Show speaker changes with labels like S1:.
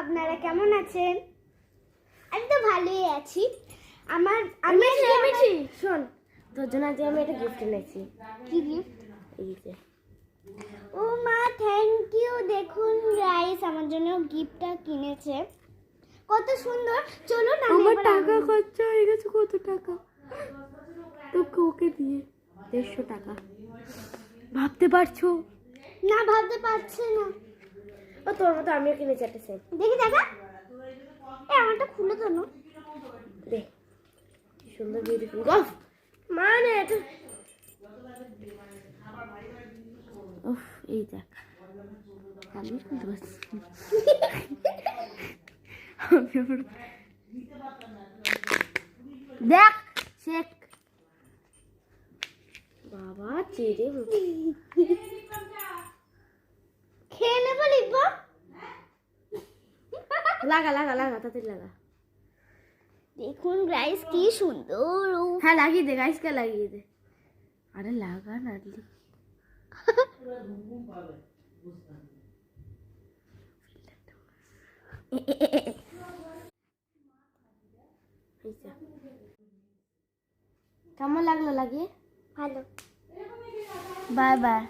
S1: আপনারা কেমন আছেন? আমি তো ভালোই আছি। আমি
S2: এনেছি শোন, তোর জন্য আজ আমি একটা গিফট এনেছি।
S1: কি গিফট?
S2: এই যে
S1: ও মা, থ্যাংক ইউ। দেখুন গাইস, আমার জন্য গিফটটা কিনেছে, কত সুন্দর। চলুন
S2: আমার টাকা খরচা হয়ে গেছে। কত টাকা? তোকে ওকে দিয়ে 150 টাকা। ভাবতে পারছো?
S1: না, ভাবতে পারছি না।
S2: ও তোর মতো আমিও কিনেছি একটা সেট।
S1: দেখি দেখা। আমারটা খুলে তো না।
S2: দে, কি সুন্দর বিউটিফুল গল্ফ। মানে এটা উফ, এই দেখ আমি খুলতে পারছি। দেখ চেক বাবা চেরে
S1: খেয়ে নেবো, লিখবো।
S2: লাগা লাগা লাগা তাড়াতাড়ি লাগা।
S1: দেখুন গাইস, কি সুন্দর।
S2: হ্যাঁ লাগিয়ে দে, গাইসকে লাগিয়ে দে। আরে লাগা না দিলি। কেমন লাগলো লাগিয়ে?
S1: ভালো।
S2: Bye bye.